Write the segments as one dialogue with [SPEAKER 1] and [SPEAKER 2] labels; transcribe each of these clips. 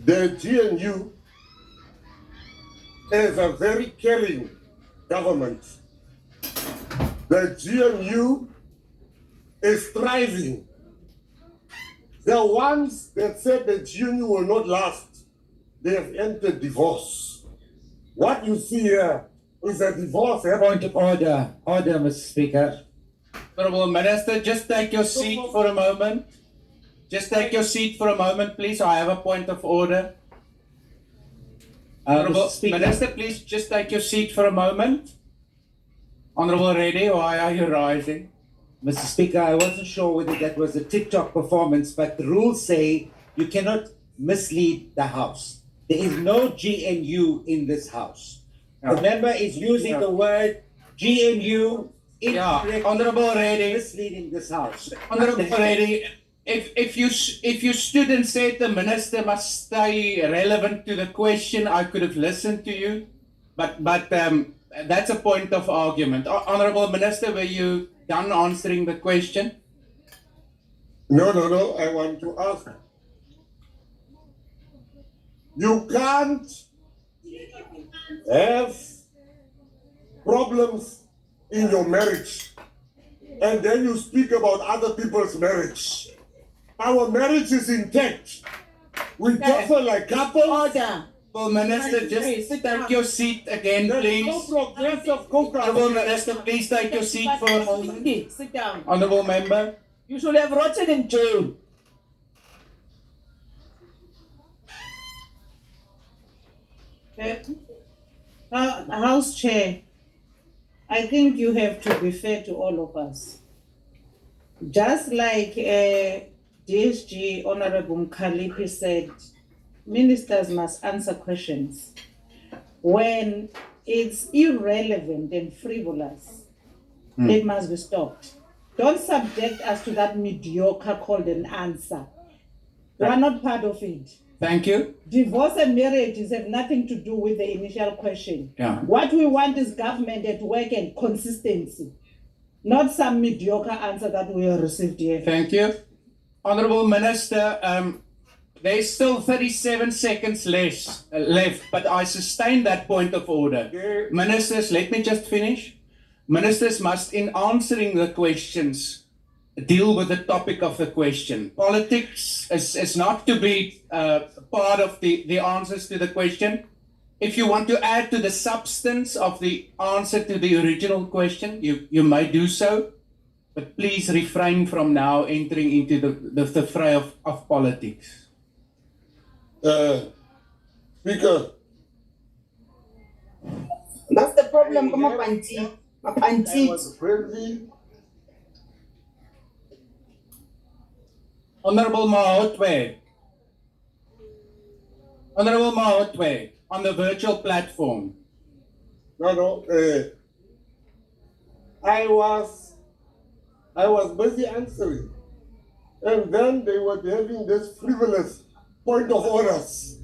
[SPEAKER 1] The GNU is a very caring government. The GNU is thriving. The ones that said the GNU will not last, they have entered divorce. What you see here is a divorce.
[SPEAKER 2] Point of order. Order, Mr. Speaker.
[SPEAKER 3] Honourable Minister, just take your seat for a moment. Just take your seat for a moment, please. I have a point of order. Honourable
[SPEAKER 2] Mr. Speaker.
[SPEAKER 3] Minister, please just take your seat for a moment. Honourable Reddy, why are you rising?
[SPEAKER 2] Mr. Speaker, I wasn't sure whether that was a TikTok performance, but the rules say you cannot mislead the House. There is no GNU in this House. The member is using the word GNU incorrectly,
[SPEAKER 3] Honourable Reddy,
[SPEAKER 2] misleading this House.
[SPEAKER 3] Honourable Reddy, if you stood and said the Minister must stay relevant to the question, I could have listened to you. But that's a point of argument. Honourable Minister, were you done answering the question?
[SPEAKER 1] No, I want to ask. You can't have problems in your marriage and then you speak about other people's marriage. Our marriage is intact. We differ like couples.
[SPEAKER 4] Order.
[SPEAKER 3] Well, Minister, just take your seat again,
[SPEAKER 1] There's
[SPEAKER 3] please.
[SPEAKER 1] no progressive co-counsel.
[SPEAKER 3] Honourable Minister, please take your seat for a moment.
[SPEAKER 4] Sit down.
[SPEAKER 3] Honourable Member.
[SPEAKER 4] You should have rotted in jail.
[SPEAKER 5] House Chair, I think you have to be fair to all of us. Just like DSG Honorable Mkhalipi said, ministers must answer questions. When it's irrelevant and frivolous, it must be stopped. Don't subject us to that mediocre called an answer. We are not part of it.
[SPEAKER 3] Thank you.
[SPEAKER 5] Divorce and marriages have nothing to do with the initial question.
[SPEAKER 3] Yeah.
[SPEAKER 5] What we want is government at work and consistency, not some mediocre answer that we have received here.
[SPEAKER 3] Thank you. Honourable Minister, there's still 37 seconds left, but I sustain that point of order. Ministers, let me just finish. Ministers must, in answering the questions, deal with the topic of the question. Politics is not to be part of the answers to the question. If you want to add to the substance of the answer to the original question, you may do so, but please refrain from now entering into the fray of politics.
[SPEAKER 1] Speaker,
[SPEAKER 4] That's the problem. Come up, Auntie.
[SPEAKER 1] I was friendly.
[SPEAKER 3] Honourable Mahotwe. Honourable Mahotwe, on the virtual platform.
[SPEAKER 1] No, I was busy answering, and then they were having this frivolous point of orders.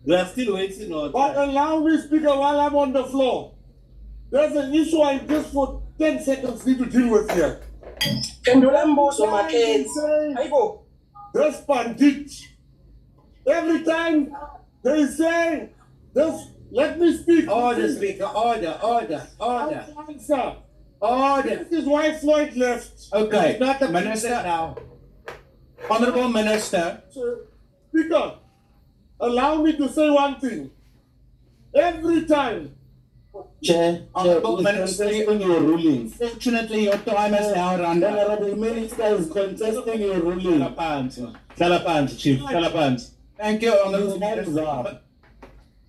[SPEAKER 6] We are still waiting on.
[SPEAKER 1] But allow me, Speaker, while I'm on the floor. There's an issue I just for 10 seconds need to deal with here. This bandit, every time they say, this, let me speak.
[SPEAKER 2] Order, Speaker. Order.
[SPEAKER 1] Answer.
[SPEAKER 2] Order.
[SPEAKER 1] This is why Floyd left.
[SPEAKER 3] Okay,
[SPEAKER 2] Not the
[SPEAKER 3] Minister.
[SPEAKER 2] minister now.
[SPEAKER 3] Honourable Minister.
[SPEAKER 1] So, Speaker, allow me to say one thing. Every time,
[SPEAKER 6] Chair,
[SPEAKER 3] Honourable
[SPEAKER 6] is
[SPEAKER 3] Minister,
[SPEAKER 6] contesting your ruling.
[SPEAKER 3] Fortunately, your time has now run out.
[SPEAKER 6] Honourable Minister is contesting your ruling. Salapansi, Chief. Salapansi.
[SPEAKER 3] Thank you, Honourable Minister.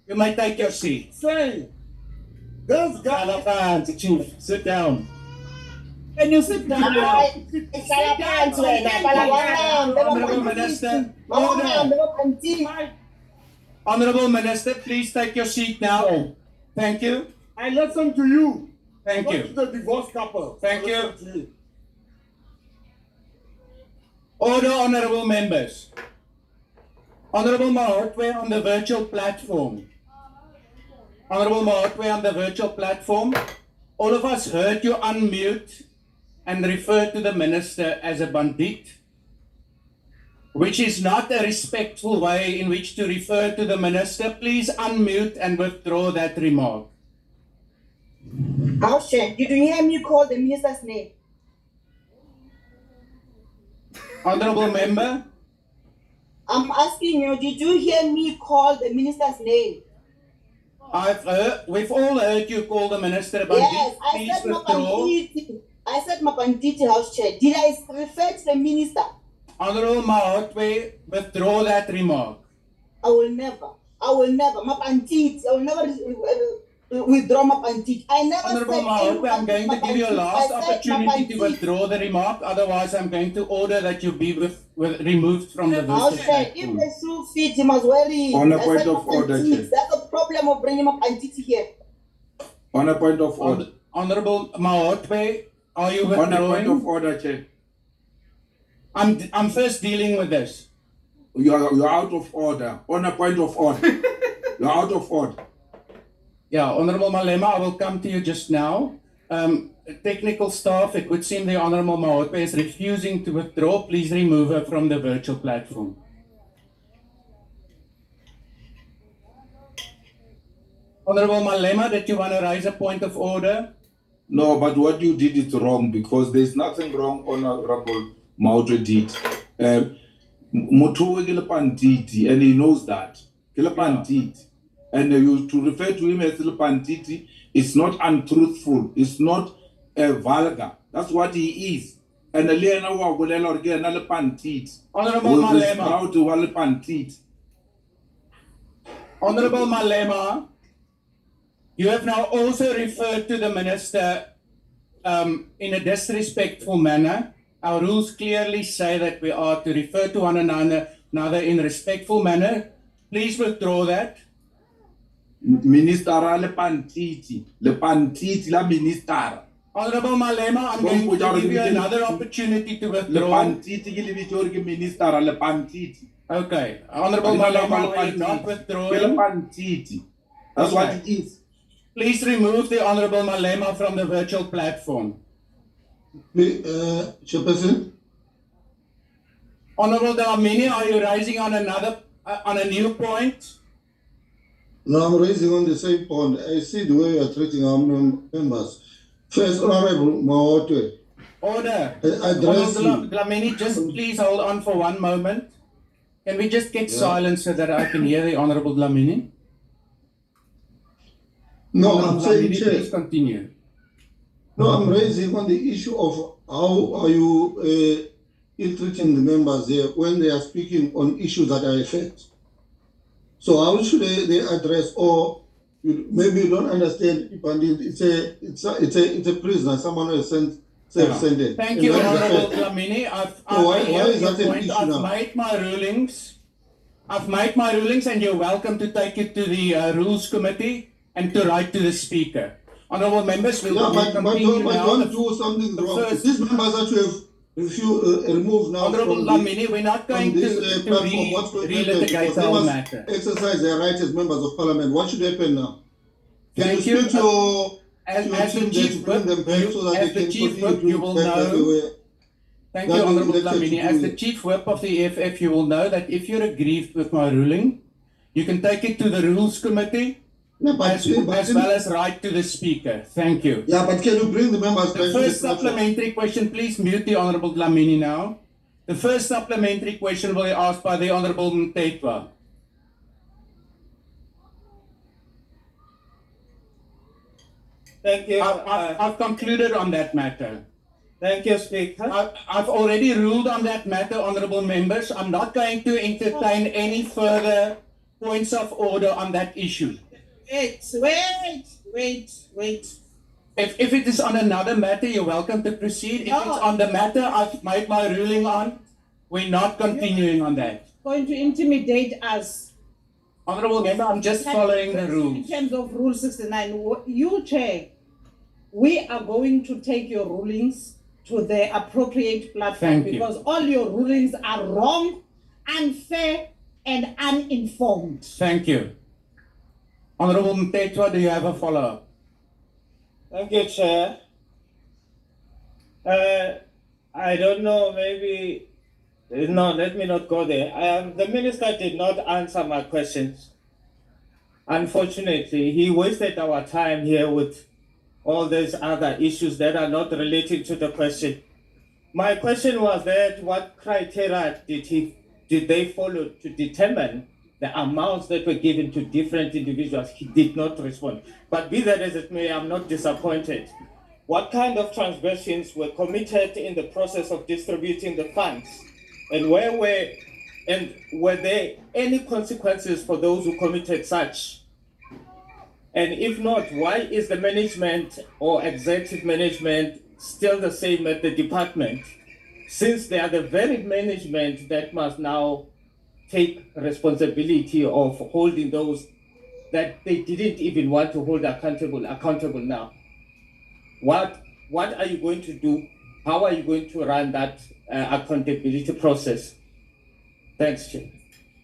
[SPEAKER 3] You may take your seat.
[SPEAKER 1] say, this guy,
[SPEAKER 6] Salapansi, Chief. Sit down.
[SPEAKER 4] Can you sit down?
[SPEAKER 3] Honourable Minister. Order. Honourable Minister, please take your seat now. Thank you.
[SPEAKER 1] I listen to you.
[SPEAKER 3] Thank
[SPEAKER 1] Not
[SPEAKER 3] you.
[SPEAKER 1] to the divorce couple.
[SPEAKER 3] Thank you.
[SPEAKER 1] I listen to you.
[SPEAKER 3] Order, honourable members. Honourable Mahotwe on the virtual platform. Honourable Mahotwe on the virtual platform. All of us heard you unmute and refer to the minister as a bandit. which is not a respectful way in which to refer to the minister. Please unmute and withdraw that remark.
[SPEAKER 4] House Chair, did you hear me call the minister's name?
[SPEAKER 3] Honorable member,
[SPEAKER 4] I'm asking you, did you hear me call the minister's name?
[SPEAKER 3] we've all heard you call the minister, but
[SPEAKER 4] Yes, I
[SPEAKER 3] please
[SPEAKER 4] said
[SPEAKER 3] withdraw.
[SPEAKER 4] Mapantiti. I said Mapantiti, House Chair. Did I refer to the minister?
[SPEAKER 3] Honorable Mahotwe, withdraw that remark.
[SPEAKER 4] I will never. Mapantiti. I will never withdraw Mapantiti. I never
[SPEAKER 3] Honorable
[SPEAKER 4] said
[SPEAKER 3] Mahotwe, I'm going to give you a last
[SPEAKER 4] I said
[SPEAKER 3] opportunity to
[SPEAKER 4] Mapantiti.
[SPEAKER 3] withdraw the remark. Otherwise, I'm going to order that you be removed from the
[SPEAKER 4] House
[SPEAKER 3] virtual
[SPEAKER 4] Chair, if
[SPEAKER 3] platform.
[SPEAKER 4] the shoe fit, he must wear it.
[SPEAKER 7] On a
[SPEAKER 4] I
[SPEAKER 7] point
[SPEAKER 4] said
[SPEAKER 7] of order,
[SPEAKER 4] Mapantiti.
[SPEAKER 7] Chair.
[SPEAKER 4] That's the problem of bringing Mapantiti here.
[SPEAKER 7] On a point of order.
[SPEAKER 3] Honorable Mahotwe, are you
[SPEAKER 7] On a point of
[SPEAKER 3] withdrawing?
[SPEAKER 7] order, Chair.
[SPEAKER 3] I'm first dealing with this.
[SPEAKER 7] You're out of order. On a point of order. You're out of order.
[SPEAKER 3] Yeah, Honorable Malema, I will come to you just now. Technical staff, it would seem the Honorable Mahotwe is refusing to withdraw. Please remove her from the virtual platform. Honorable Malema, did you want to raise a point of order?
[SPEAKER 7] No, but what you did is wrong because there's nothing wrong, Honorable Mahotwe did. Motuwe kile pantiti, and he knows that. Kile pantiti. And you to refer to him as kile pantiti, it's not untruthful, it's not vulgar. That's what he is. And the Lena wa golela or ke na le pantiti.
[SPEAKER 3] Honorable Malema.
[SPEAKER 7] Proud to le pantiti.
[SPEAKER 3] Honorable Malema, you have now also referred to the minister in a disrespectful manner. Our rules clearly say that we are to refer to one another in a respectful manner. Please withdraw that.
[SPEAKER 7] Minister le pantiti la minister.
[SPEAKER 3] Honorable Malema, I'm going to give you another opportunity to
[SPEAKER 7] Le
[SPEAKER 3] withdraw.
[SPEAKER 7] pantiti ke le bitso ke minister le pantiti.
[SPEAKER 3] Okay. Honorable Malema, are you not
[SPEAKER 7] Ke le
[SPEAKER 3] withdrawing?
[SPEAKER 7] pantiti. That's what it is.
[SPEAKER 3] Please remove the Honorable Malema from the virtual platform.
[SPEAKER 8] Chairperson,
[SPEAKER 3] Honorable Dlamini, are you raising on a new point?
[SPEAKER 8] no, I'm raising on the same point. I see the way you are treating our members. First, Honorable Mahotwe,
[SPEAKER 3] Order.
[SPEAKER 8] I address
[SPEAKER 3] Honorable
[SPEAKER 8] you.
[SPEAKER 3] Dlamini, just please hold on for one moment. Can we just get
[SPEAKER 8] Yeah.
[SPEAKER 3] silence so that I can hear the Honorable Dlamini?
[SPEAKER 8] No,
[SPEAKER 3] Honorable
[SPEAKER 8] I'm saying,
[SPEAKER 3] Dlamini,
[SPEAKER 8] Chair.
[SPEAKER 3] please continue.
[SPEAKER 8] No, I'm raising on the issue of how are you ill-treating the members here when they are speaking on issues that are affect. So how should they address, or maybe you don't understand, it's a prisoner, someone who is self-sentenced.
[SPEAKER 3] Thank
[SPEAKER 8] And
[SPEAKER 3] you,
[SPEAKER 8] that is
[SPEAKER 3] Honorable
[SPEAKER 8] affect.
[SPEAKER 3] Dlamini.
[SPEAKER 8] So why
[SPEAKER 3] I hear
[SPEAKER 8] is
[SPEAKER 3] your
[SPEAKER 8] that an
[SPEAKER 3] point.
[SPEAKER 8] issue
[SPEAKER 3] I've
[SPEAKER 8] now?
[SPEAKER 3] made my rulings. I've made my rulings, and you're welcome to take it to the Rules Committee and to write to the Speaker. Honorable members, we'll
[SPEAKER 8] Yeah, but
[SPEAKER 3] continue now.
[SPEAKER 8] don't do something
[SPEAKER 3] the
[SPEAKER 8] wrong.
[SPEAKER 3] first-
[SPEAKER 8] These members that you have removed now
[SPEAKER 3] Honorable
[SPEAKER 8] from
[SPEAKER 3] Dlamini, we're not going
[SPEAKER 8] this
[SPEAKER 3] to
[SPEAKER 8] platform, what's going to happen?
[SPEAKER 3] relitigate
[SPEAKER 8] Because they
[SPEAKER 3] our
[SPEAKER 8] must
[SPEAKER 3] matter.
[SPEAKER 8] exercise their rights as members of parliament. What should happen now? Can
[SPEAKER 3] Thank
[SPEAKER 8] you
[SPEAKER 3] you.
[SPEAKER 8] speak to your
[SPEAKER 3] As
[SPEAKER 8] team
[SPEAKER 3] the
[SPEAKER 8] there
[SPEAKER 3] Chief
[SPEAKER 8] to bring them
[SPEAKER 3] Whip,
[SPEAKER 8] back so that
[SPEAKER 3] as
[SPEAKER 8] they
[SPEAKER 3] the
[SPEAKER 8] can
[SPEAKER 3] Chief
[SPEAKER 8] continue
[SPEAKER 3] Whip, you
[SPEAKER 8] to
[SPEAKER 3] will
[SPEAKER 8] back that they
[SPEAKER 3] know.
[SPEAKER 8] were?
[SPEAKER 3] Thank
[SPEAKER 8] that
[SPEAKER 3] you,
[SPEAKER 8] we
[SPEAKER 3] Honorable
[SPEAKER 8] elected to
[SPEAKER 3] Dlamini.
[SPEAKER 8] do
[SPEAKER 3] As the
[SPEAKER 8] it.
[SPEAKER 3] Chief Whip of the EFF, you will know that if you're aggrieved with my ruling, you can take it to the Rules Committee
[SPEAKER 8] No, but,
[SPEAKER 3] as well as write to the Speaker. Thank you.
[SPEAKER 8] yeah, but can you bring the members
[SPEAKER 3] The
[SPEAKER 8] back to
[SPEAKER 3] first
[SPEAKER 8] the platform?
[SPEAKER 3] supplementary question, please mute the Honorable Dlamini now. The first supplementary question will be asked by the Honorable Mtetwa.
[SPEAKER 9] Thank you.
[SPEAKER 3] I've concluded on that matter.
[SPEAKER 9] Thank you, Speaker.
[SPEAKER 3] I've already ruled on that matter, honorable members. I'm not going to entertain any further points of order on that issue.
[SPEAKER 5] Wait.
[SPEAKER 3] If it is on another matter, you're welcome to proceed. If it's on the matter I've made my ruling on, we're not continuing on that.
[SPEAKER 5] Going to intimidate us.
[SPEAKER 3] Honorable member, I'm just following the
[SPEAKER 5] In
[SPEAKER 3] rules.
[SPEAKER 5] terms of Rule 69, you, Chair, we are going to take your rulings to the appropriate platform.
[SPEAKER 3] Thank you.
[SPEAKER 5] Because all your rulings are wrong, unfair, and uninformed.
[SPEAKER 3] Thank you. Honorable Mtetwa, do you have a follow-up?
[SPEAKER 9] Thank you, Chair. I don't know, maybe No, let me not go there. The minister did not answer my questions. Unfortunately, he wasted our time here with all these other issues that are not related to the question. My question was that what criteria did they follow to determine the amounts that were given to different individuals? He did not respond. But be that as it may, I'm not disappointed. What kind of transgressions were committed in the process of distributing the funds? And were there any consequences for those who committed such? And if not, why is the management or executive management still the same at the department? Since they are the very management that must now take responsibility of holding those that they didn't even want to hold accountable now. What are you going to do? How are you going to run that accountability process? Thanks, Chair.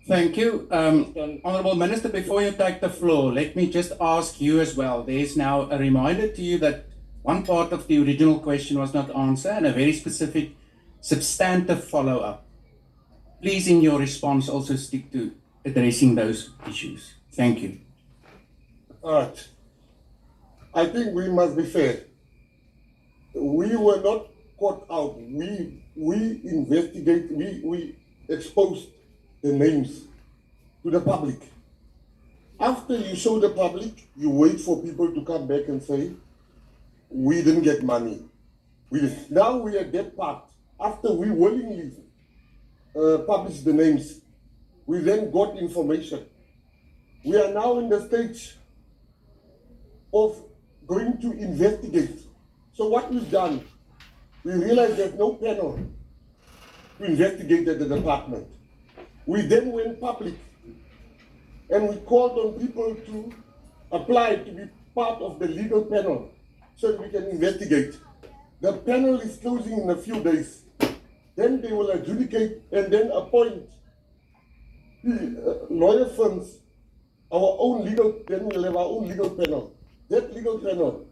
[SPEAKER 3] Thank you. Honourable Minister, before you take the floor, let me just ask you as well. There is now a reminder to you that one part of the original question was not answered and a very specific substantive follow-up. Please, in your response, also stick to addressing those issues. Thank you.
[SPEAKER 1] All right. I think we must be fair. We were not caught out. We investigate, we exposed the names to the public. After you show the public, you wait for people to come back and say, we didn't get money. Now we are at that part. After we willingly published the names, we then got information. We are now in the stage of going to investigate. So what we've done, we realized there's no panel to investigate at the department. We then went public and we called on people to apply to be part of the legal panel so that we can investigate. The panel is closing in a few days. Then they will adjudicate and then appoint lawyer firms, then we'll have our own legal panel. That legal panel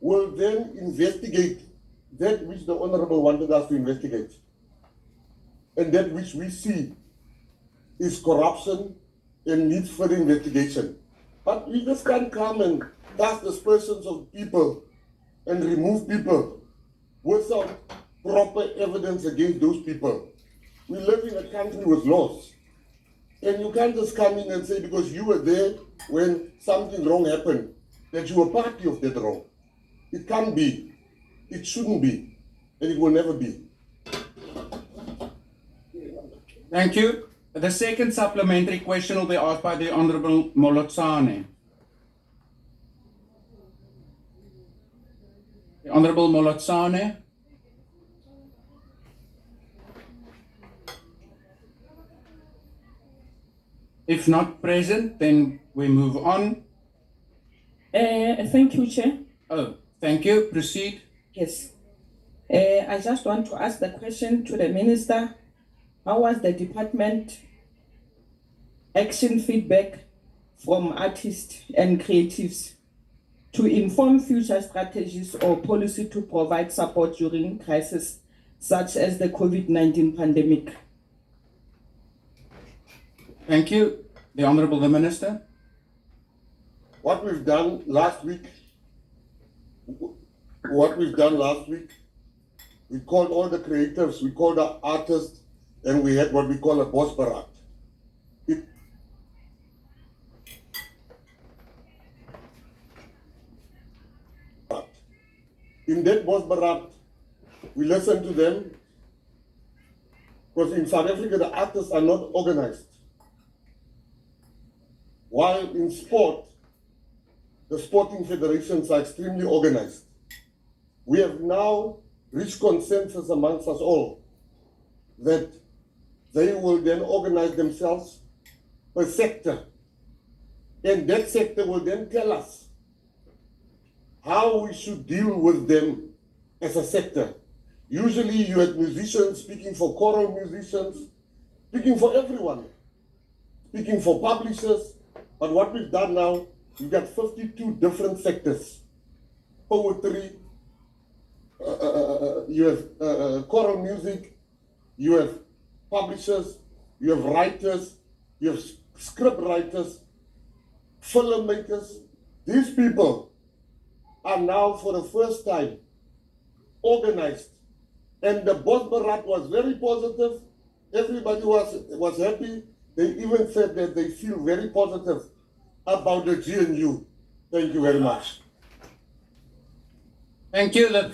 [SPEAKER 1] will then investigate that which the Honorable wanted us to investigate. And that which we see is corruption and needs further investigation. But we just can't come and cast aspersions of people and remove people without proper evidence against those people. We live in a country with laws. And you can't just come in and say because you were there when something wrong happened, that you were party of that wrong. It can't be, it shouldn't be, and it will never be.
[SPEAKER 3] Thank you. The second supplementary question will be asked by the Honourable Molotsane. The Honourable Molotsane. If not present, then we move on.
[SPEAKER 10] Thank you, Chair.
[SPEAKER 3] Oh, thank you. Proceed.
[SPEAKER 10] Yes. I just want to ask the question to the Minister. How was the department action feedback from artists and creatives to inform future strategies or policy to provide support during crises such as the COVID-19 pandemic?
[SPEAKER 3] Thank you. The Honourable Minister.
[SPEAKER 1] What we've done last week, we called all the creatives, we called the artists, and we had what we call a boss barat. In that boss barat, we listened to them, because in South Africa, the artists are not organized. While in sport, the sporting federations are extremely organized. We have now reached consensus amongst us all that they will then organize themselves per sector. And that sector will then tell us how we should deal with them as a sector. Usually you have musicians speaking for choral musicians, speaking for everyone, speaking for publishers. But what we've done now, we've got 52 different sectors. Poetry, you have choral music, you have publishers, you have writers, you have script writers, filmmakers. These people are now for the first time organized. And the Bosbarat was very positive. Everybody was happy. They even said that they feel very positive about the GNU. Thank you very much.
[SPEAKER 3] Thank you. The